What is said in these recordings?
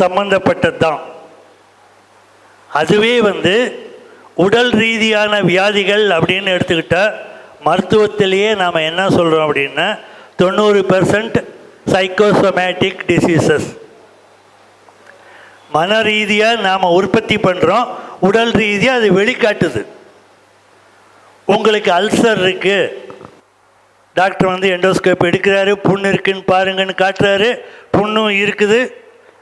சம்பந்தப்பட்டது தான். அதுவே உடல் ரீதியான வியாதிகள் அப்படின்னு எடுத்துக்கிட்டால் மருத்துவத்திலேயே நாம் என்ன சொல்கிறோம் அப்படின்னா 90% சைக்கோசோமேட்டிக் டிசீசஸ். மன ரீதியாக நாம் உற்பத்தி பண்ணுறோம், உடல் ரீதியாக அது வெளிக்காட்டுது. உங்களுக்கு அல்சர் இருக்குது, டாக்டர் எண்டோஸ்கோப் எடுக்கிறாரு, புண்ணு இருக்குன்னு பாருங்கன்னு காட்டுறாரு, புண்ணும் இருக்குது.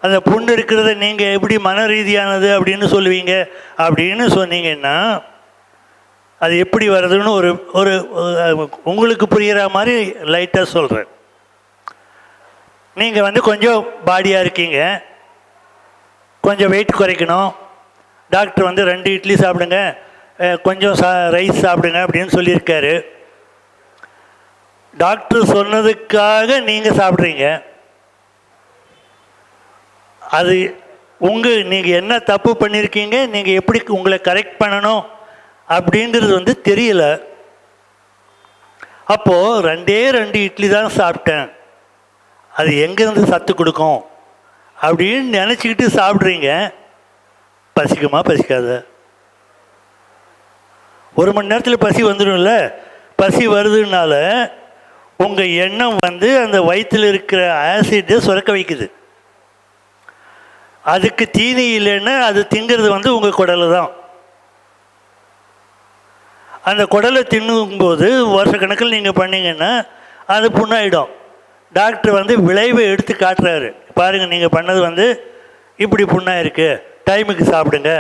அந்த புண்ணு இருக்கிறத நீங்கள் எப்படி மன ரீதியானது அப்படின்னு சொல்லுவீங்க அப்படின்னு சொன்னீங்கன்னா அது எப்படி வருதுன்னு ஒரு ஒரு உங்களுக்கு புரிகிற மாதிரி லைட்டாக சொல்கிறேன். நீங்கள் கொஞ்சம் பாடியாக இருக்கீங்க, கொஞ்சம் வெயிட் குறைக்கணும், டாக்டர் 2 இட்லி சாப்பிடுங்க, கொஞ்சம் ரைஸ் சாப்பிடுங்க அப்படின்னு சொல்லியிருக்காரு. டாக்டர் சொன்னதுக்காக நீங்கள் சாப்பிட்றீங்க. அது நீங்கள் என்ன தப்பு பண்ணியிருக்கீங்க, நீங்கள் எப்படி உங்களை கரெக்ட் பண்ணணும் அப்படிங்கிறது தெரியல. அப்போது 2 இட்லி தான் சாப்பிட்டேன், அது எங்கேருந்து சத்து கொடுக்கும் அப்படின்னு நினச்சிக்கிட்டு சாப்பிட்றீங்க. பசிக்குமா பசிக்காத? 1 மணி நேரத்தில் பசி வந்துடும்ல. பசி வருதுனால உங்கள் எண்ணம் அந்த வயிற்றில் இருக்கிற ஆசிட்டை சுரக்க வைக்குது. அதுக்கு தீனி இல்லைன்னா அது திங்கிறது உங்கள் குடலை தான். அந்த குடலை தின்னும்போது வருஷக்கணக்கில் நீங்கள் பண்ணிங்கன்னா அது புண்ணாயிடும். டாக்டர் விளைவை எடுத்து காட்டுறாரு, பாருங்கள் நீங்கள் பண்ணது இப்படி புண்ணாக இருக்குது, டைமுக்கு சாப்பிடுங்க,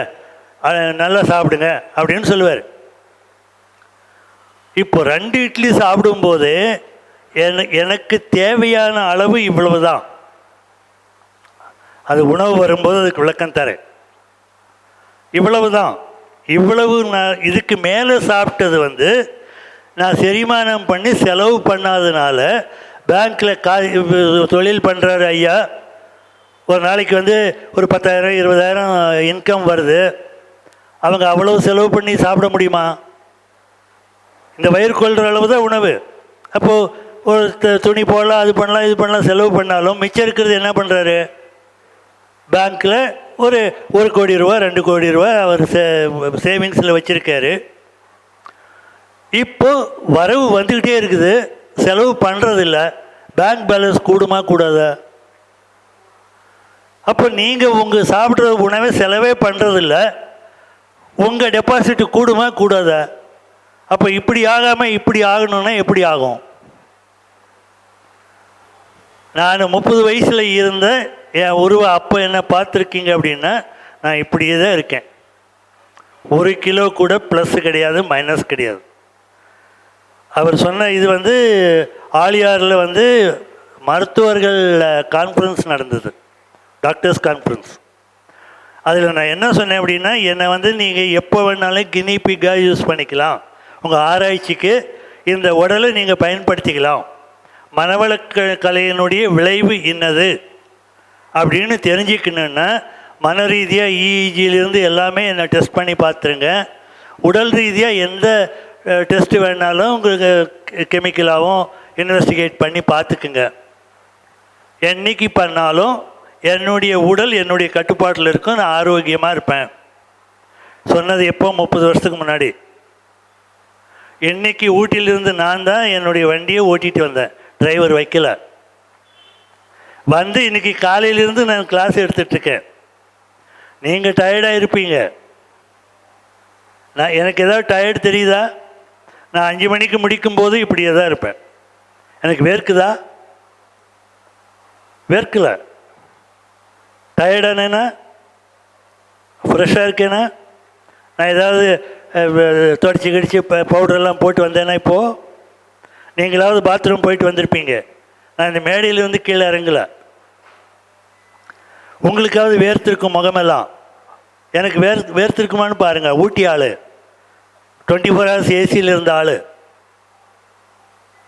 நல்லா சாப்பிடுங்க அப்படின்னு சொல்லுவார். இப்போ 2 இட்லி சாப்பிடும்போது எனக்கு தேவையான அளவு இவ்வளவு தான். அது உணவு வரும்போது அதுக்கு விளக்கம் தரேன். இவ்வளவு தான். இவ்வளவு நான் இதுக்கு மேலே சாப்பிட்டது நான் செரிமானம் பண்ணி செலவு பண்ணாதனால பேங்க்கில் தொழில் பண்ணுறாரு ஐயா, ஒரு நாளைக்கு ஒரு 10,000 20,000 இன்கம் வருது. அவங்க அவ்வளவு செலவு பண்ணி சாப்பிட முடியுமா? இந்த வயிறு கொள்கிற அளவு தான் உணவு. அப்போது ஒரு துணி போடலாம், அது பண்ணலாம், இது பண்ணலாம், செலவு பண்ணாலும் மிச்சம் இருக்கிறது என்ன பண்ணுறாரு? பேங்க்கில் ஒரு 1 கோடி ரூபா 2 கோடி ரூபா அவர் சேவிங்ஸில் வச்சுருக்காரு. இப்போது வரவு வந்துக்கிட்டே இருக்குது, செலவு பண்ணுறதில்ல. பேங்க் பேலன்ஸ் கூடுமா கூடாதா? அப்போ நீங்கள் உங்கள் சாப்பிட்ற உணவை செலவே பண்ணுறதில்ல, உங்கள் டெபாசிட்டு கூடுமா கூடாதா? அப்போ இப்படி ஆகாமல் இப்படி ஆகணும்னா எப்படி ஆகும்? நான் 30 வயசில் இருந்த என் உருவம் அப்போ என்ன பார்த்துருக்கீங்க அப்படின்னா நான் இப்படியே தான் இருக்கேன். 1 கிலோ கூட ப்ளஸ் கிடையாது, மைனஸ் கிடையாது. அவர் சொன்ன இது ஆலியாரில் மருத்துவர்கள் கான்ஃபரன்ஸ் நடந்தது, டாக்டர்ஸ் கான்ஃபரன்ஸ். அதில் நான் என்ன சொன்னேன் அப்படின்னா, என்னை நீங்கள் எப்போ வேணாலும் கினி பிக்காக யூஸ் பண்ணிக்கலாம், உங்கள் ஆராய்ச்சிக்கு இந்த உடலை நீங்கள் பயன்படுத்திக்கலாம், மனவள கலையினுடைய விளைவு இன்னது அப்படின்னு தெரிஞ்சுக்கணுன்னா மன ரீதியாக இஇஜியிலேருந்து எல்லாமே என்னை டெஸ்ட் பண்ணி பார்த்துருங்க. உடல் ரீதியாக எந்த டெஸ்ட்டு வேணாலும் உங்களுக்கு கெமிக்கலாகவும் இன்வெஸ்டிகேட் பண்ணி பார்த்துக்குங்க. என்றைக்கு பண்ணாலும் என்னுடைய உடல் என்னுடைய கட்டுப்பாட்டில் இருக்கும், நான் ஆரோக்கியமாக இருப்பேன். சொன்னது எப்போ? 30 வருஷத்துக்கு முன்னாடி. இன்றைக்கி ஊட்டியிலிருந்து நான் தான் என்னுடைய வண்டியை ஓட்டிகிட்டு வந்தேன், டிரைவர் வைக்கல. இன்றைக்கி காலையிலேருந்து நான் கிளாஸ் எடுத்துகிட்ருக்கேன். நீங்கள் டயர்டாக இருப்பீங்க, எனக்கு ஏதாவது டயர்டு தெரியுதா? நான் 5 மணிக்கு முடிக்கும்போது இப்படியே தான் இருப்பேன். எனக்கு வேர்க்குதா? வேர்க்கலை. டயர்டானேன்னா, ஃப்ரெஷ்ஷாக இருக்கேன்னா, நான் ஏதாவது தொடச்சி கடிச்சு பவுடரெல்லாம் போட்டு வந்தேன்னா, இப்போது நீங்களாவது பாத்ரூம் போயிட்டு வந்திருப்பீங்க, நான் இந்த மேடையில் கீழே இறங்கலை. உங்களுக்காவது வேர்த்திருக்கும் முகமெல்லாம், எனக்கு வேர்த்திருக்குமான்னு பாருங்கள். ஊட்டி ஆள், 24 hours ஏசியில் இருந்த ஆள்.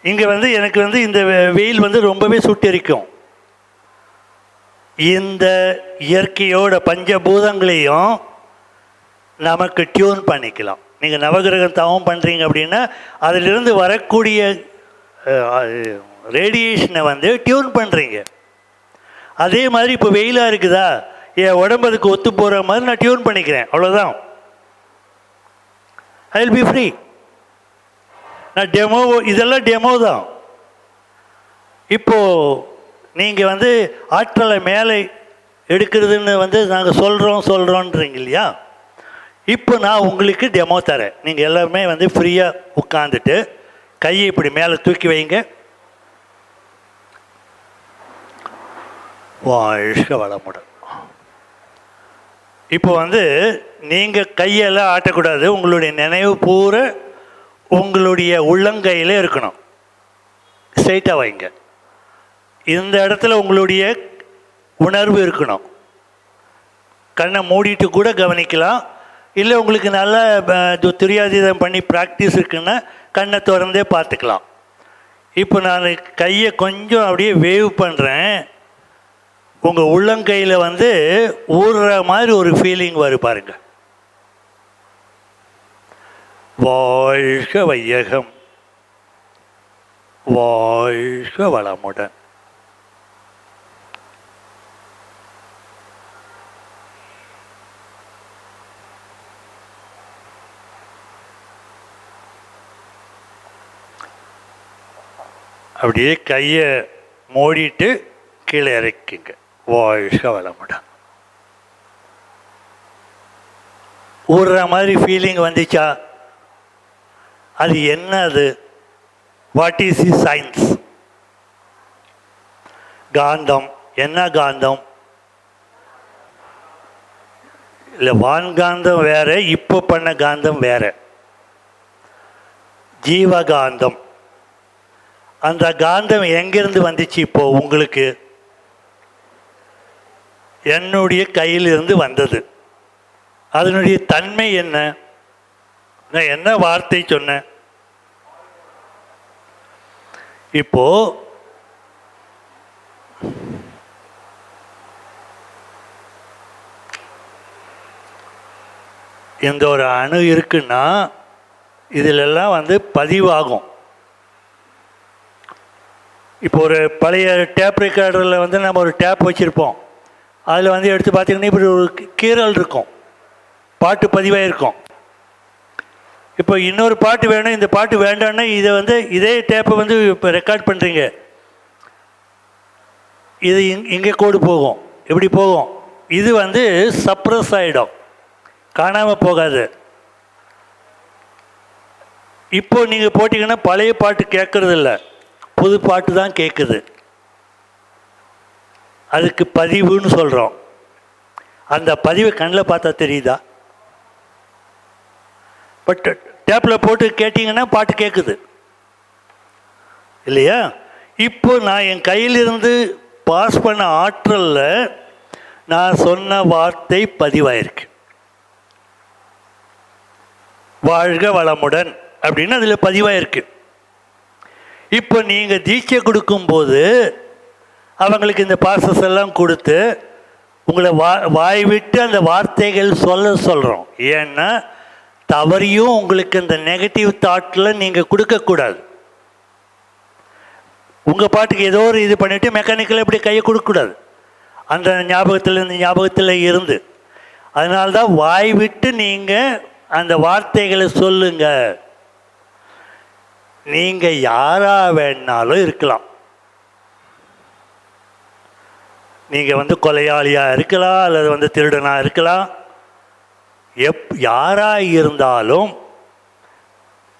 இங்கே எனக்கு இந்த வெயில் ரொம்பவே சுட்டெரிக்கும். இந்த இயற்கையோட பஞ்சபூதங்களையும் நமக்கு டியூன் பண்ணிக்கலாம். நீங்கள் நவகிரகம் தவம் பண்ணுறீங்க அப்படின்னா அதிலிருந்து வரக்கூடிய ரேடியேஷனை டியூன் பண்ணுறீங்க. அதே மாதிரி இப்போ வெயிலாக இருக்குதா, என் உடம்பு அதுக்கு ஒத்து போகிற மாதிரி நான் டியூன் பண்ணிக்கிறேன், அவ்வளோதான். I will be free. நான் டெமோ, இதெல்லாம் டெமோ தான். இப்போது நீங்கள் வந்து ஆற்றலை மேலே எடுக்கிறதுன்னு வந்து நாங்கள் சொல்கிறோன்றீங்க இல்லையா? இப்போ நான் உங்களுக்கு டெமோ தரேன். நீங்கள் எல்லாருமே வந்து ஃப்ரீயாக உட்காந்துட்டு கையை இப்படி மேலே தூக்கி வைங்க. வாழ்க வளமுடன். இப்போ வந்து நீங்கள் கையெல்லாம் ஆட்டக்கூடாது. உங்களுடைய நினைவு பூரா உங்களுடைய உள்ளங்கையில் இருக்கணும். ஸ்ட்ரைட்டாக வைங்க. இந்த இடத்துல உங்களுடைய உணர்வு இருக்கணும். கண்ணை மூடிட்டு கூட கவனிக்கலாம். இல்லை உங்களுக்கு நல்லா துரியாதீதம் பண்ணி ப்ராக்டிஸ் இருக்குன்னா கண்ணை திறந்தே பார்த்துக்கலாம். இப்போ நான் கையை கொஞ்சம் அப்படியே வேவ் பண்ணுறேன். உங்கள் உள்ளங்கையில் வந்து ஊறுற மாதிரி ஒரு ஃபீலிங் வரும் பாருங்க. வாழ்க வையகம், வாழ்க வளமுடன். அப்படியே கையை மூடிட்டு கீழே இறக்கிங்க. வாழ்க வளமுடன். ஊடுற மாதிரி ஃபீலிங் வந்துச்சா? அது என்ன? அது வாட் இஸ் தி சயின்ஸ்? காந்தம். என்ன காந்தம்? இல்லை, வான்காந்தம் வேற, இப்போ பண்ண காந்தம் வேற. ஜீவகாந்தம். அந்த காந்தம் எங்கிருந்து வந்துச்சு? இப்போ உங்களுக்கு என்னுடைய கையிலிருந்து வந்தது. அதனுடைய தன்மை என்ன? நான் என்ன வார்த்தை சொன்னேன்? இப்போ இந்த ஒரு அணு இருக்குன்னா இதிலெல்லாம் வந்து பதிவாகும். இப்போ ஒரு பழைய டேப் ரெக்கார்டரில் வந்து நம்ம ஒரு டேப் வச்சுருப்போம். அதில் வந்து எடுத்து பார்த்திங்கன்னா இப்படி ஒரு கீறல் இருக்கும், பாட்டு பதிவாக இருக்கும். இப்போ இன்னொரு பாட்டு வேணும், இந்த பாட்டு வேண்டாம்னா இதை வந்து இதே டேப்பை வந்து இப்போ ரெக்கார்ட் பண்ணுறீங்க. இது இங்கே கோடு போகும், இப்படி போகும். இது வந்து சப்ரஸ் ஆகிடும், காணாமல் போகாது. இப்போ நீங்கள் போட்டிங்கன்னா பழைய பாட்டு கேட்குறது இல்லை, புது பாட்டு தான் கேட்குது. அதுக்கு பதிவுன்னு சொல்கிறோம். அந்த பதிவை கண்ணில் பார்த்தா தெரியுதா? பட் டேப்பில் போட்டு கேட்டிங்கன்னா பாட்டு கேட்குது இல்லையா? இப்போ நான் என் கையிலிருந்து பாஸ் பண்ண ஆற்றலில் நான் சொன்ன வார்த்தை பதிவாயிருக்கு. வாழ்க வளமுடன் அப்படின்னு அதில் பதிவாயிருக்கு. இப்போ நீங்கள் தீட்சை கொடுக்கும்போது அவங்களுக்கு இந்த பாசஸ் எல்லாம் கொடுத்து உங்களை வாய் விட்டு அந்த வார்த்தைகள் சொல்கிறோம். ஏன்னா தவறியும் உங்களுக்கு இந்த நெகட்டிவ் தாட்டில் நீங்கள் கொடுக்கக்கூடாது. உங்கள் பாட்டுக்கு ஏதோ ஒரு இது பண்ணிவிட்டு மெக்கானிக்கலாக இப்படி கையை கொடுக்கக்கூடாது. அந்த ஞாபகத்தில் இந்த ஞாபகத்தில் இருந்து, அதனால்தான் வாய் விட்டு நீங்கள் அந்த வார்த்தைகளை சொல்லுங்க. நீங்கள் யாராக வேணாலும் இருக்கலாம். நீங்கள் வந்து கொலையாளியாக இருக்கலாம், அல்லது வந்து திருடனாக இருக்கலாம். யாராக இருந்தாலும்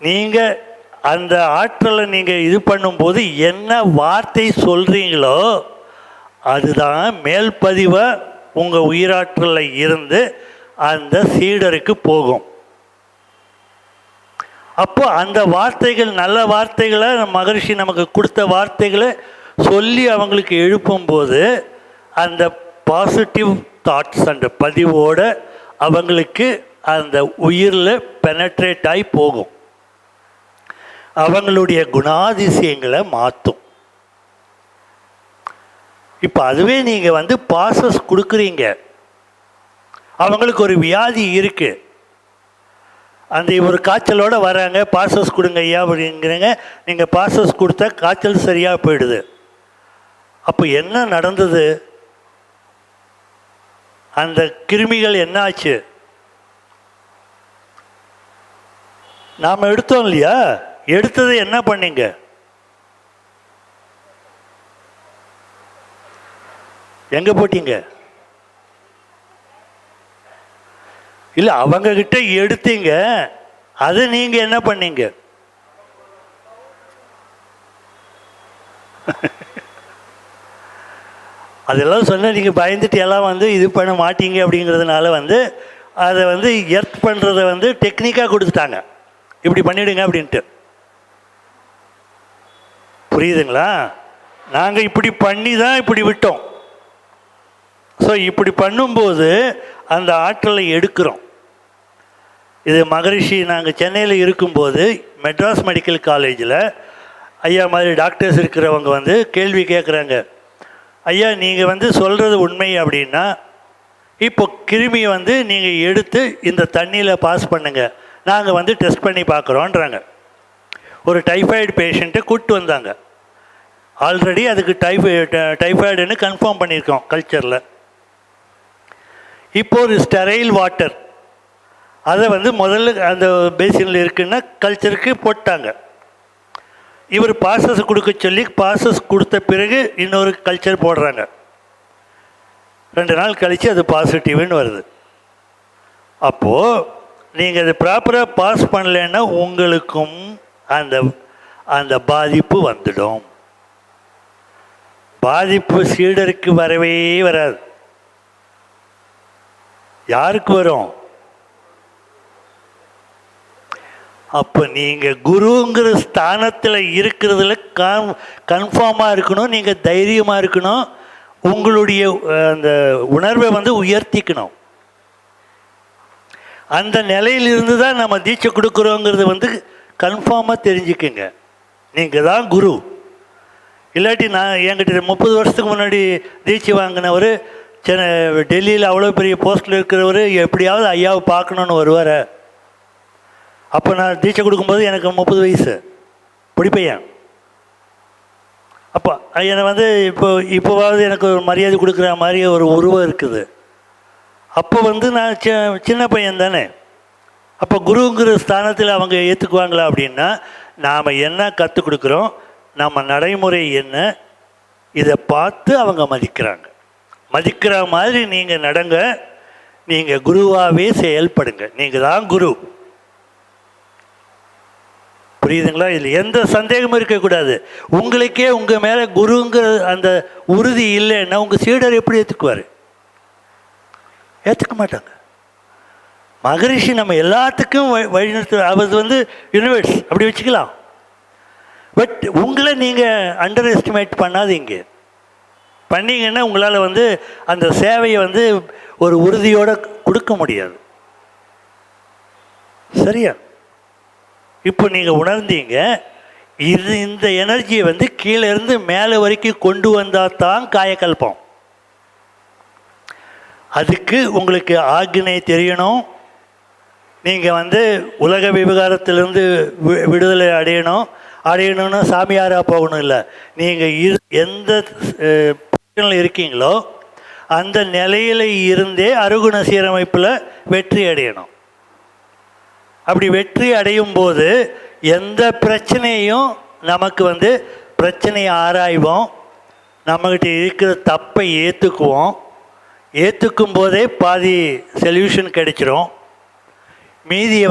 நீங்கள் அந்த ஆற்றலை நீங்கள் இது பண்ணும்போது என்ன வார்த்தை சொல்கிறீங்களோ அதுதான் மேல் பதிவாக உங்கள் உயிராற்றலில் இருந்து அந்த சீடருக்கு போகும். அப்போ அந்த வார்த்தைகள் நல்ல வார்த்தைகளை மகரிஷி நமக்கு கொடுத்த வார்த்தைகளை சொல்லி அவங்களுக்கு எழுப்பும்போது அந்த பாசிட்டிவ் தாட்ஸ் அந்த பதிவோடு அவங்களுக்கு அந்த உயிரில் பெனட்ரேட் ஆகி போகும், அவங்களுடைய குணாதிசயங்களை மாற்றும். இப்போ அதுவே நீங்கள் வந்து பாசஸ் கொடுக்குறீங்க, அவங்களுக்கு ஒரு வியாதி இருக்குது, அந்த ஒரு காய்ச்சலோடு வராங்க, பாசஸ் கொடுங்க ஐயா அப்படிங்கிறீங்க. நீங்கள் பாசஸ் கொடுத்தா காய்ச்சல் சரியாக போயிடுது. அப்போ என்ன நடந்தது? அந்த கிருமிகள் என்ன ஆச்சு? நாம் எடுத்தோம் இல்லையா? எடுத்தது என்ன பண்ணீங்க? எங்க போட்டீங்க? இல்லை, அவங்க கிட்ட எடுத்தீங்க, அது நீங்க என்ன பண்ணீங்க? அதெல்லாம் சொன்ன நீங்கள் பயந்துட்டு எல்லாம் இது பண்ண மாட்டீங்க அப்படிங்கிறதுனால அதை எர்த் பண்ணுறதை டெக்னிக்காக கொடுத்துட்டாங்க, இப்படி பண்ணிவிடுங்க அப்படின்ட்டு. புரியுதுங்களா? நாங்கள் இப்படி பண்ணி தான் இப்படி விட்டோம். ஸோ இப்படி பண்ணும்போது அந்த ஆற்றலை எடுக்கிறோம். இது மகரிஷி நாங்கள் சென்னையில் இருக்கும்போது மெட்ராஸ் மெடிக்கல் காலேஜில் ஐயா மாதிரி டாக்டர்ஸ் இருக்கிறவங்க கேள்வி கேட்குறாங்க, ஐயா நீங்கள் சொல்கிறது உண்மை அப்படின்னா இப்போ கிருமியை நீங்கள் எடுத்து இந்த தண்ணியில் பாஸ் பண்ணுங்க, நாங்கள் டெஸ்ட் பண்ணி பார்க்குறோன்றாங்க. ஒரு டைஃபாய்டு பேஷண்ட்டை கூப்பிட்டு வந்தாங்க. ஆல்ரெடி அதுக்கு டைஃபாய்டுன்னு கன்ஃபார்ம் பண்ணியிருக்கோம் கல்ச்சரில். இப்போ ஒரு ஸ்டெரைல் வாட்டர் அதை முதல்ல அந்த பேசினில் இருக்குன்னா கல்ச்சருக்கு போட்டாங்க. இவர் பாசஸ் கொடுக்க சொல்லி பாசஸ் கொடுத்த பிறகு இன்னொரு கல்ச்சர் போடுறாங்க. 2 நாள் கழித்து அது பாசிட்டிவ்னு வருது. அப்போது நீங்கள் அது ப்ராப்பராக பாஸ் பண்ணலைன்னா உங்களுக்கும் அந்த அந்த பாதிப்பு வந்துடும். பாதிப்பு சீடருக்கு வரவே வராது. யாருக்கு வரும்? அப்போ நீங்கள் குருங்கிற ஸ்தானத்தில் இருக்கிறதுல கன்ஃபார்மாக இருக்கணும், நீங்கள் தைரியமாக இருக்கணும், உங்களுடைய அந்த உணர்வை உயர்த்திக்கணும். அந்த நிலையிலிருந்து தான் நம்ம தீட்சை கொடுக்குறோங்கிறது கன்ஃபார்மாக தெரிஞ்சுக்குங்க. நீங்கள் தான் குரு. இல்லாட்டி நான் என்கிட்ட 30 வருஷத்துக்கு முன்னாடி தீட்சை வாங்கினவர் டெல்லியில் அவ்வளோ பெரிய போஸ்ட்டில் இருக்கிறவர் எப்படியாவது ஐயாவை பார்க்கணுன்னு வருவார். அப்போ நான் தீட்சை கொடுக்கும்போது எனக்கு 30 வயசு பிடிப்பையன். அப்போ என்னை இப்போவாவது எனக்கு ஒரு மரியாதை கொடுக்குற மாதிரி ஒரு உருவம் இருக்குது. அப்போ நான் சின்ன பையன் தானே. அப்போ குருங்கிற ஸ்தானத்தில் அவங்க ஏற்றுக்குவாங்களா அப்படின்னா, நாம் என்ன கற்றுக் கொடுக்குறோம், நம்ம நடைமுறை என்ன, இதை பார்த்து அவங்க மதிக்கிறாங்க. மதிக்கிற மாதிரி நீங்கள் நடங்க, நீங்கள் குருவாகவே செயல்படுங்க. நீங்கள் தான் குரு. புரியுதுங்களா? இதில் எந்த சந்தேகமும் இருக்கக்கூடாது. உங்களுக்கே உங்கள் மேலே குருங்கிற அந்த உறுதி இல்லைன்னா உங்கள் சீடர் எப்படி ஏற்றுக்குவார்? ஏற்றுக்க மாட்டாங்க. மகரிஷி நம்ம எல்லாத்துக்கும் வழிநடத்து. அவர் யூனிவர்ஸ் அப்படி வச்சுக்கலாம். பட் உங்களை நீங்கள் அண்டர் எஸ்டிமேட் பண்ணாதீங்க. பண்ணிங்கன்னா உங்களால் அந்த சேவையை ஒரு உறுதியோடு கொடுக்க முடியாது. சரியா? இப்போ நீங்கள் உணர்ந்தீங்க, இந்த எனர்ஜியை கீழே இருந்து மேலே வரைக்கும் கொண்டு வந்தால் தான் காயக்கல்பம். அதுக்கு உங்களுக்கு ஆக்ஞை தெரியணும். நீங்கள் உலக விவகாரத்திலிருந்து விடுதலை அடையணும்னு சாமியாராக போகணும். இல்லை, நீங்கள் எந்த பிரச்சனையில் இருக்கீங்களோ அந்த நிலையில் இருந்தே அருகுண சீரமைப்பில் வெற்றி அடையணும். அப்படி வெற்றி அடையும் போது எந்த பிரச்சனையும் நமக்கு பிரச்சனையை ஆராய்வோம், நம்மகிட்ட இருக்கிற தப்பை ஏற்றுக்குவோம். ஏற்றுக்கும் போதே பாதி சொல்யூஷன் கிடைச்சிரும். மீதியை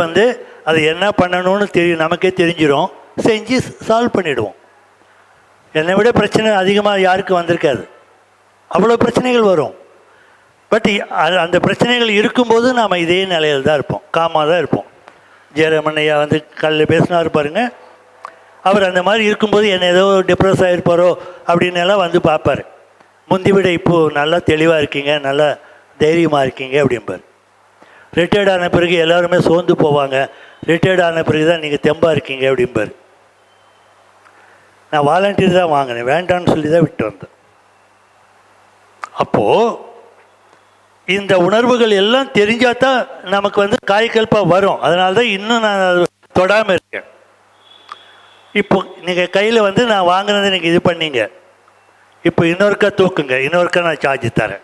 அது என்ன பண்ணணும்னு நமக்கே தெரிஞ்சிடும். செஞ்சு சால்வ் பண்ணிவிடுவோம். என்னை விட பிரச்சனை அதிகமாக யாருக்கும் வந்திருக்காது. அவ்வளோ பிரச்சனைகள் வரும். பட் அந்த பிரச்சனைகள் இருக்கும்போது நாம் இதே நிலையில் தான் இருப்போம், காமாக தான் இருப்போம். ஜெயரமண்ணையா காலையில் பேசினார் பாருங்க, அவர் அந்த மாதிரி இருக்கும்போது என்னை ஏதோ டிப்ரெஸ் ஆகிருப்பாரோ அப்படின்னு எல்லாம் பார்ப்பார். முந்தி விட இப்போது நல்லா தெளிவாக இருக்கீங்க, நல்லா தைரியமாக இருக்கீங்க அப்படிம்பார். ரிட்டையர்ட் ஆன பிறகு எல்லாருமே சோர்ந்து போவாங்க, ரிட்டையர்ட் ஆன பிறகு தான் நீங்கள் தெம்பாக இருக்கீங்க அப்படிம்பார். நான் வாலண்டியர் தான் வாங்கினேன், வேண்டான்னு சொல்லி தான் விட்டு வந்தேன். அப்போது இந்த உணர்வுகள் எல்லாம் தெரிஞ்சால் தான் நமக்கு காய்கல்பாக வரும். அதனால தான் இன்னும் நான் தொடாமல் இருக்கேன். இப்போ நீங்கள் கையில் நான் வாங்கினது நீங்கள் இது பண்ணீங்க, இப்போ இன்னொருக்கா தூக்குங்க, இன்னொருக்கா நான் சார்ஜ் தரேன்.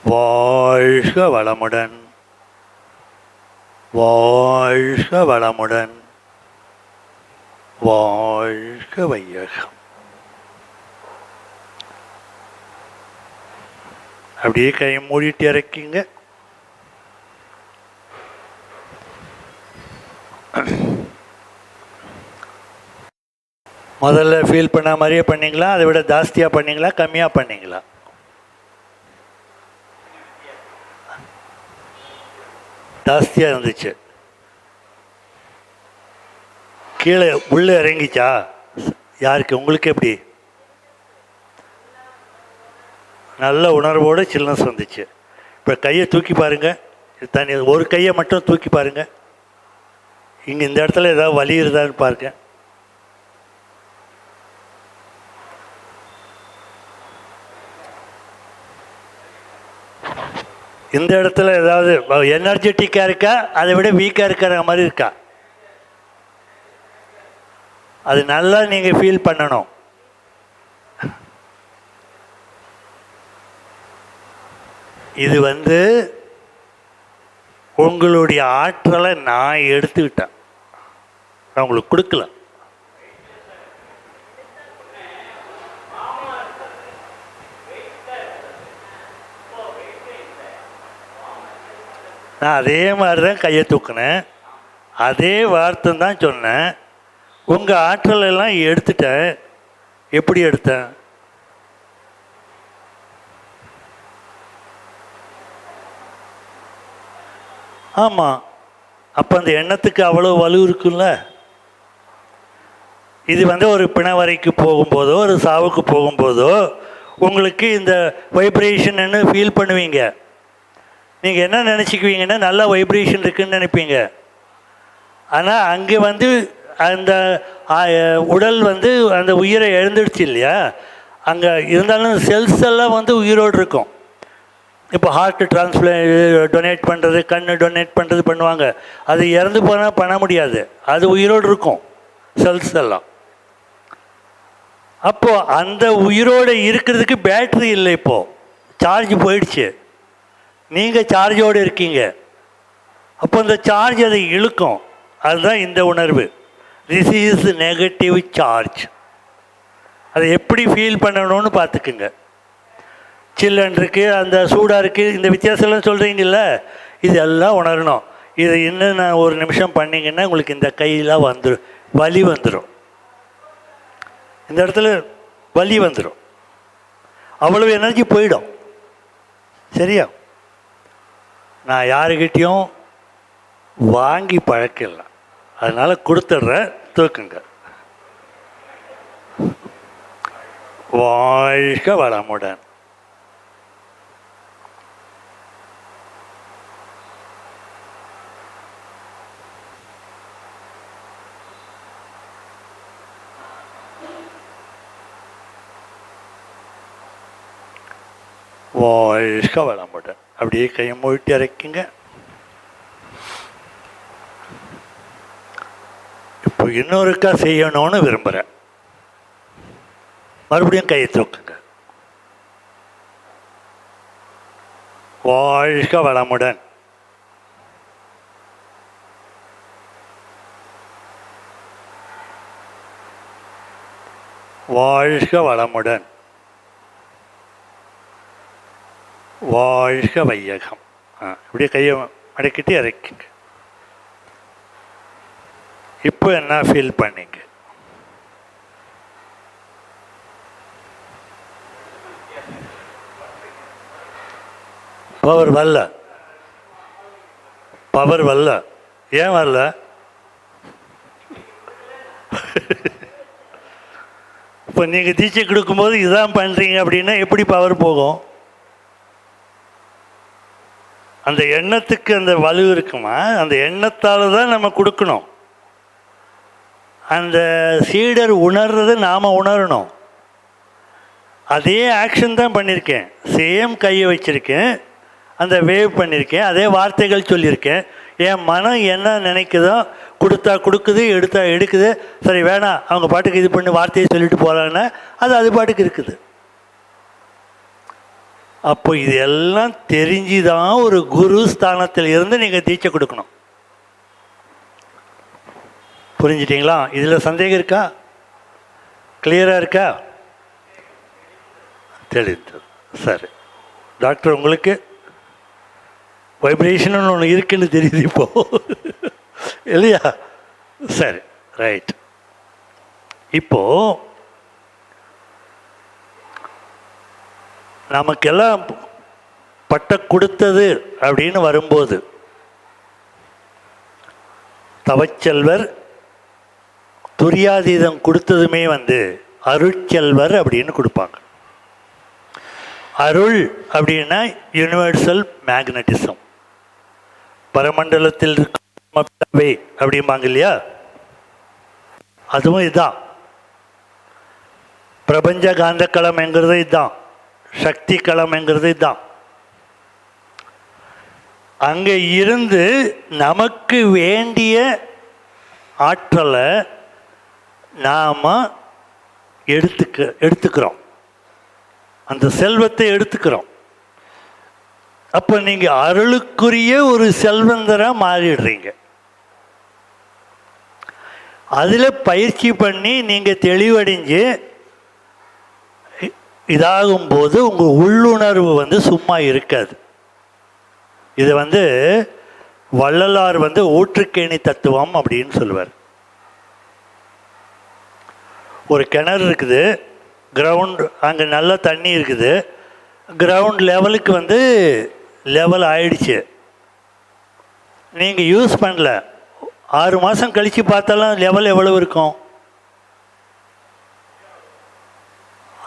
வாழ்க வளமுடன், வாழ்க வளமுடன், வாழ்க வையகம். அப்படியே கை மூடிட்டு இறக்கிங்க. முதல்ல ஃபீல் பண்ண மாதிரியே பண்ணீங்களா, அதை விட ஜாஸ்தியாக பண்ணீங்களா, கம்மியாக பண்ணீங்களா? ஜாஸ்தியாக இருந்துச்சு. கீழே உள்ளே இறங்கிச்சா? யாருக்கு? உங்களுக்கு எப்படி? நல்ல உணர்வோடு சில்னஸ் வந்துச்சு. இப்போ கையை தூக்கி பாருங்கள். தனி ஒரு கையை மட்டும் தூக்கி பாருங்கள். இங்கே இந்த இடத்துல ஏதாவது வலி இருந்தான்னு பாருங்க. இந்த இடத்துல ஏதாவது எனர்ஜெட்டிக்காக இருக்கா, அதை விட வீக்காக இருக்கிற மாதிரி இருக்கா? அது நல்லா நீங்கள் ஃபீல் பண்ணணும். இது உங்களுடைய ஆற்றலை நான் எடுத்துக்கிட்டேன், நான் உங்களுக்கு கொடுக்கல. நான் அதே மாதிரி தான் கையை தூக்கினேன், அதே வார்த்தை தான் சொன்னேன். உங்கள் ஆற்றல் எல்லாம் எடுத்துட்டேன். எப்படி எடுத்தேன்? ஆமாம். அப்போ அந்த எண்ணத்துக்கு அவ்வளோ வலு இருக்குல்ல. இது ஒரு பிணவரைக்கு போகும்போதோ ஒரு சாவுக்கு போகும்போதோ உங்களுக்கு இந்த வைப்ரேஷன்னு ஃபீல் பண்ணுவீங்க. நீங்கள் என்ன நினச்சிக்குவீங்கன்னா நல்ல வைப்ரேஷன் இருக்குதுன்னு நினைப்பீங்க. ஆனால் அங்கே அந்த உடல் அந்த உயிரை எழுந்துடுச்சு இல்லையா, அங்கே இருந்தாலும் செல்ஸ் எல்லாம் உயிரோடு இருக்கும். இப்போ ஹார்ட் டொனேட் பண்ணுறது, கண் டொனேட் பண்ணுறது பண்ணுவாங்க. அது இறந்து போனால் பண்ண முடியாது, அது உயிரோடு இருக்கும் செல்ஸ் எல்லாம். அப்போது அந்த உயிரோடு இருக்கிறதுக்கு பேட்ரி இல்லை, இப்போது சார்ஜ் போயிடுச்சு. நீங்கள் சார்ஜோடு இருக்கீங்க. அப்போ அந்த சார்ஜ் அதை இழுக்கும். அதுதான் இந்த உணர்வு. This is negative charge. அதை எப்படி ஃபீல் பண்ணணும்னு பார்த்துக்குங்க. சில்லன் இருக்குது, அந்த சூடாக இருக்குது, இந்த வித்தியாசம்லாம் சொல்கிறீங்கல்ல, இதெல்லாம் உணரணும். இதை இன்னும் நான் ஒரு நிமிஷம் பண்ணிங்கன்னா உங்களுக்கு இந்த கையெல்லாம் வந்துடும், வலி வந்துடும். இந்த இடத்துல வலி வந்துடும், அவ்வளவு எனர்ஜி போயிடும். சரியா? நான் யாருக்கிட்டையும் வாங்கி பழக்கல, அதனால் கொடுத்துட்றேன், தூக்குங்க. வாழ்க வளமுடன். வாழ்க வளமுடன். அப்படியே கையை மூழ்கி இறக்குங்க. இப்போ இன்னொருக்கா செய்யணும்னு விரும்புகிறேன். மறுபடியும் கையை தூக்குங்க. வாழ்க வளமுடன். வாழ்க வளமுடன். வாழ்க வையகம். இப்படியே கையை மடக்கிட்டு இறக்குங்க. இப்போ என்ன ஃபீல் பண்ணீங்க? பவர் வரல. பவர் வரல. ஏன் வரல? இப்போ நீங்கள் தீட்சை கொடுக்கும்போது இதான் பண்ணுறீங்க அப்படின்னா எப்படி பவர் போகும்? அந்த எண்ணத்துக்கு அந்த வலு இருக்குமா? அந்த எண்ணத்தால் தான் நம்ம கொடுக்கணும். அந்த சீடர் உணர்றதை நாம் உணரணும். அதே ஆக்ஷன் தான் பண்ணியிருக்கேன், சேம் கையை வச்சுருக்கேன், அந்த வேவ் பண்ணியிருக்கேன், அதே வார்த்தைகள் சொல்லியிருக்கேன். என் மனம் என்ன நினைக்குதோ, கொடுத்தா கொடுக்குது, எடுத்தா எடுக்குது. சரி வேணாம், அவங்க பாட்டுக்கு இது பண்ணி வார்த்தையை சொல்லிட்டு போகிறாங்கன்னா அது பாட்டுக்கு இருக்குது. அப்போ இது எல்லாம் தெரிஞ்சு தான் ஒரு குரு ஸ்தானத்தில் இருந்து நீங்கள் தீட்சை கொடுக்கணும். புரிஞ்சிட்டிங்களா? இதில் சந்தேகம் இருக்கா? கிளியராக இருக்கா? தெளிந்தது. சரி டாக்டர், உங்களுக்கு வைப்ரேஷன் ஒன்று இருக்குன்னு தெரியுது இப்போ இல்லையா? சரி ரைட். இப்போ நமக்கெல்லாம் பட்டம் கொடுத்தது அப்படின்னு வரும்போது தவச்செல்வர் துரியாதீதம் கொடுத்ததுமே அருட்செல்வர் அப்படின்னு கொடுப்பாங்க. அருள் அப்படின்னா யூனிவர்சல் மேக்னட்டிசம், பரமண்டலத்தில் இருக்கவே அப்படிம்பாங்க இல்லையா? அதுவும் இதுதான். பிரபஞ்ச காந்த களம் என்கிறது இதுதான், சக்தி களம் என்கிறது இதுதான். அங்கே இருந்து நமக்கு வேண்டிய ஆற்றலை நாம் எடுத்துக்கிறோம், அந்த செல்வத்தை எடுத்துக்கிறோம். அப்போ நீங்கள் அருளுக்குரிய ஒரு செல்வந்தராக மாறிடுறீங்க. அதில் பயிற்சி பண்ணி நீங்கள் தெளிவடைஞ்சு இதாகும்போது உங்கள் உள்ளுணர்வு சும்மா இருக்காது. இது வள்ளலார் ஊற்றுக்கேணி தத்துவம் அப்படின்னு சொல்லுவார். ஒரு கிணறு இருக்குது, கிரவுண்ட், அங்கே நல்ல தண்ணி இருக்குது, கிரவுண்ட் லெவலுக்கு லெவல் ஆயிடுச்சு, நீங்கள் யூஸ் பண்ணல. 6 மாதம் கழித்து பார்த்தாலும் லெவல் எவ்வளவு இருக்கும்?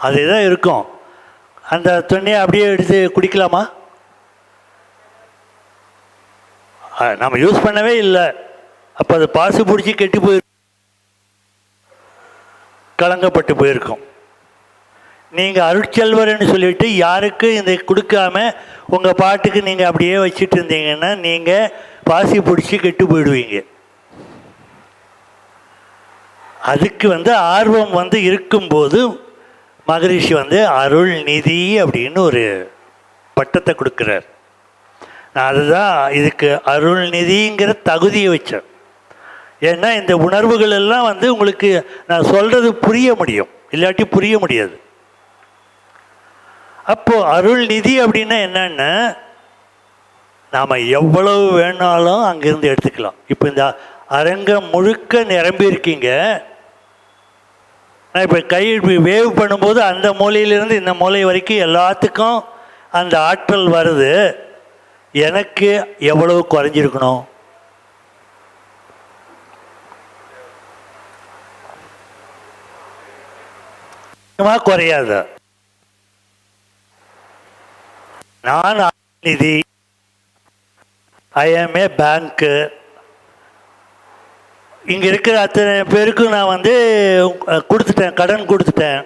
அதே தான் இருக்கும். அந்த தண்ணியை அப்படியே எடுத்து குடிக்கலாமா? நம்ம யூஸ் பண்ணவே இல்லை. அப்போ அது பாசு பிடிச்சி கெட்டு போயிருக்கும், கலங்கப்பட்டு போயிருக்கும். நீங்கள் அருட்செல்வர்னு சொல்லிட்டு யாருக்கும் இதை கொடுக்காம உங்கள் பாட்டுக்கு நீங்கள் அப்படியே வச்சுட்டு இருந்தீங்கன்னா நீங்கள் பாசி பிடிச்சி கெட்டு போயிடுவீங்க. அதுக்கு ஆர்வம் இருக்கும்போது மகரிஷி அருள் நிதி அப்படின்னு ஒரு பட்டத்தை கொடுக்குறார். நான் அதுதான் இதுக்கு அருள் நிதிங்கிற தகுதியை வச்சேன். ஏன்னா இந்த உணர்வுகள் எல்லாம் உங்களுக்கு நான் சொல்கிறது புரிய முடியும், இல்லாட்டி புரிய முடியாது. அப்போது அருள் நிதி அப்படின்னா என்னன்னா, நாம் எவ்வளவு வேணாலும் அங்கேருந்து எடுத்துக்கலாம். இப்போ இந்த அரங்கம் முழுக்க நிரம்பி இருக்கீங்க. நான் இப்போ கை வேவ் பண்ணும்போது அந்த மூலையிலிருந்து இந்த மூலை வரைக்கும் எல்லாத்துக்கும் அந்த ஆற்றல் வருது. எனக்கு எவ்வளவு குறைஞ்சிருக்கணும்? குறையாத. நான் நிதி, ஐஎம்ஏ பேங்க்கு, இங்கே இருக்கிற அத்தனை பேருக்கும் நான் கொடுத்துட்டேன், கடன் கொடுத்துட்டேன்.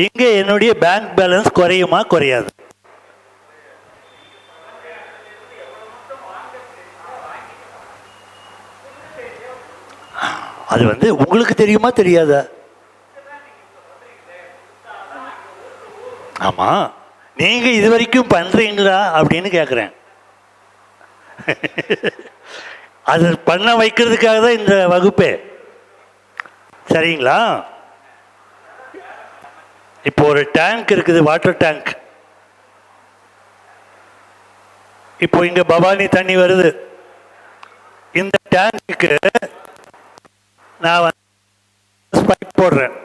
இங்கே என்னுடைய பேங்க் பேலன்ஸ் குறையுமா? குறையாது. அது உங்களுக்கு தெரியுமா தெரியாதா? ஆமாம், நீங்கள் இது வரைக்கும் பண்ணுறீங்களா அப்படின்னு கேட்குறேன். அது பண்ண வைக்கிறதுக்காக தான் இந்த வகுப்பே. சரிங்களா? இப்போ ஒரு டேங்க் இருக்குது, வாட்டர் டேங்க். இப்போ இங்கே பவானி தண்ணி வருது. இந்த டேங்க்குக்கு நான் பைப் போடுறேன்.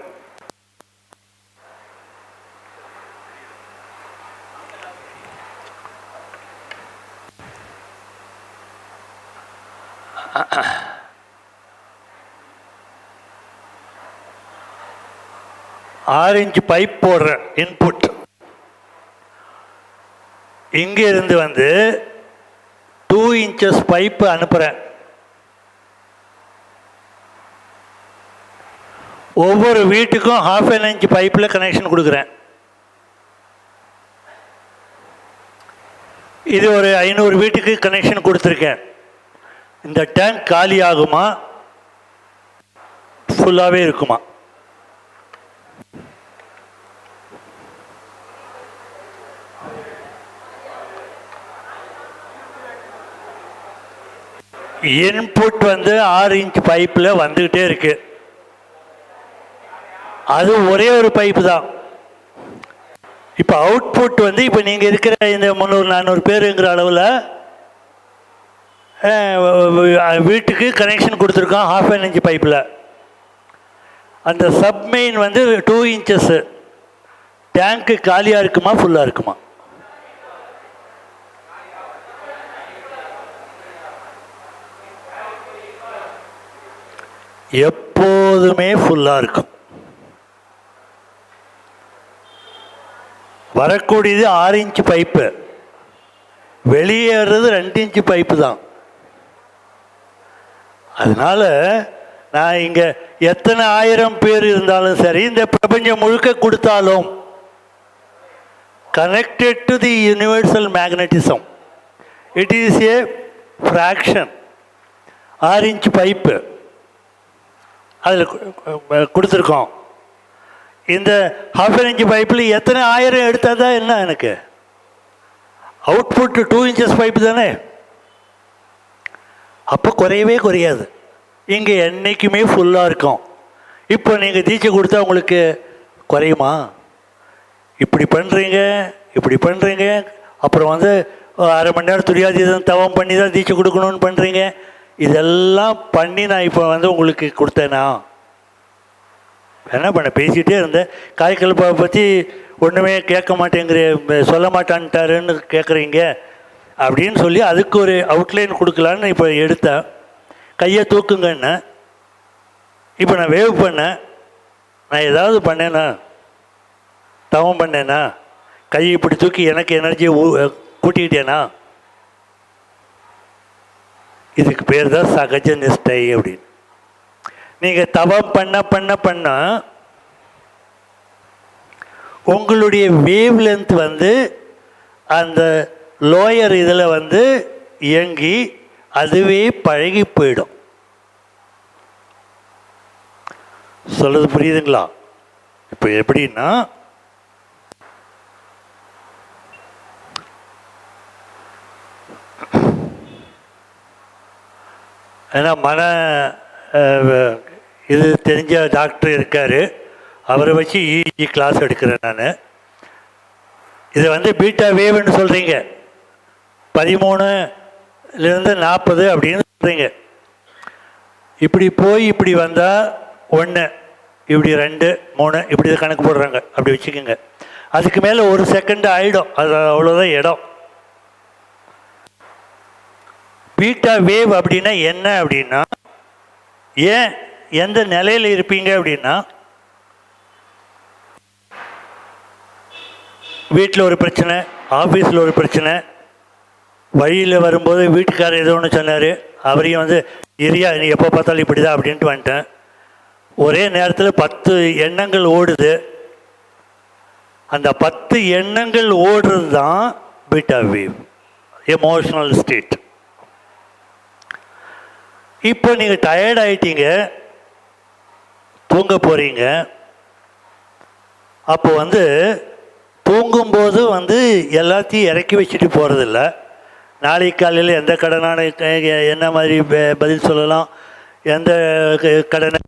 ஆரஞ்சு பைப் போடுறேன் இன்புட். இங்கே இருந்து 2 இன்ச்சஸ் பைப்பு அனுப்புகிறேன். ஒவ்வொரு வீட்டுக்கும் 1/2 inch பைப்பில் கனெக்ஷன் கொடுக்குறேன். இது ஒரு 500 வீட்டுக்கு கனெக்ஷன் கொடுத்துருக்கேன். இந்த டேங்க் காலி ஆகுமா, ஃபுல்லாகவே இருக்குமா? இன்புட் 6 inch பைப்பில் வந்துக்கிட்டே இருக்கு. அது ஒரே ஒரு பைப்பு தான். இப்போ அவுட்புட் இப்போ நீங்கள் இருக்கிற இந்த 300-400 பேருங்கிற அளவில் வீட்டுக்கு கனெக்ஷன் கொடுத்துருக்கோம் 1/2 inch பைப்பில். அந்த சப்மெயின் 2 inches. டேங்க்கு காலியாக இருக்குமா, ஃபுல்லாக இருக்குமா? எப்போதுமே ஃபுல்லாக இருக்கும். வரக்கூடியது 6 inch பைப்பு, வெளியேறது 2 inch பைப்பு தான். அதனால நான் இங்கே எத்தனை 1000 பேர் இருந்தாலும் சரி, இந்த பிரபஞ்சம் முழுக்க கொடுத்தாலும் connected to the universal magnetism, it is a fraction. 6 inch pipe அதில் கொடுத்துருக்கோம். இந்த 1/2 inch பைப்பில் எத்தனை 1000 எடுத்தால் தான் என்ன? எனக்கு அவுட்புட் 2 inches பைப்பு தானே. அப்போ குறையவே குறையாது. இங்கே என்றைக்குமே ஃபுல்லாக இருக்கும். இப்போ நீங்கள் தீட்சை கொடுத்தா உங்களுக்கு குறையுமா? இப்படி பண்ணுறீங்க, இப்படி பண்ணுறீங்க, அப்புறம் 1/2 மணி நேரம் துரியாதீதம் தவம் பண்ணி தான் தீட்சை கொடுக்கணும்னு பண்ணுறீங்க. இதெல்லாம் பண்ணி நான் இப்போ உங்களுக்கு கொடுத்தேனா? என்ன பண்ண பேசிகிட்டே இருந்தேன். காய்கல்பாவை பற்றி ஒன்றுமே கேட்க மாட்டேங்கிற, சொல்ல மாட்டான்ட்டாருன்னு கேட்குறீங்க அப்படின்னு சொல்லி அதுக்கு ஒரு அவுட்லைன் கொடுக்கலான்னு இப்போ எடுத்தேன். கையை தூக்குங்கன்னு. இப்போ நான் வேவ் பண்ணேன். நான் ஏதாவது பண்ணேனா? தவம் பண்ணேனா? கையை இப்படி தூக்கி எனக்கு எனர்ஜியை கூட்டிக்கிட்டேனா? இதுக்கு பேர் தான் சகஜ நிஷ்டை அப்படின்னு. நீங்கள் தவம் பண்ண பண்ண பண்ண உங்களுடைய வேவ் லென்த் அந்த லோயர் இதில் இயங்கி அதுவே பழகி போயிடும். சொல்றது புரியுதுங்களா? இப்போ எப்படின்னா, ஏன்னா இது தெரிஞ்ச டாக்டர் இருக்கார், அவரை வச்சு இஜி கிளாஸ் எடுக்கிறேன் நான். இதை பீட்டா வேவ்னு சொல்கிறீங்க, 13லேருந்து 40 அப்படின்னு சொல்கிறீங்க. இப்படி போய் இப்படி வந்தால் 1, இப்படி 2, 3 இப்படி கணக்கு போடுறாங்க. அப்படி வச்சுக்கோங்க. அதுக்கு மேலே 1 செகண்ட் ஆகிடும். அது அவ்வளோதான் இடம். பீட்டா வேவ் அப்படின்னா என்ன அப்படின்னா, ஏன் எந்த நிலையில் இருப்பீங்க அப்படின்னா, வீட்டில் ஒரு பிரச்சனை, ஆஃபீஸில் ஒரு பிரச்சனை, வழியில் வரும்போது வீட்டுக்காரர் ஏதோ ஒன்று சொன்னார், அவரையும் எரியா நீ எப்போ பார்த்தாலும் இப்படி தான் அப்படின்ட்டு வந்துட்டேன். ஒரே நேரத்தில் 10 எண்ணங்கள் ஓடுது. அந்த 10 எண்ணங்கள் ஓடுறது தான் பீட்டா வேவ், எமோஷனல் ஸ்டேட். இப்போ நீங்கள் டயர்ட் ஆகிட்டீங்க, தூங்க போகிறீங்க. அப்போ தூங்கும்போது எல்லாத்தையும் இறக்கி வச்சுட்டு போகிறதில்ல. நாளைக்கு காலையில் எந்த கடனான என்ன மாதிரி பதில் சொல்லலாம், எந்த கடனை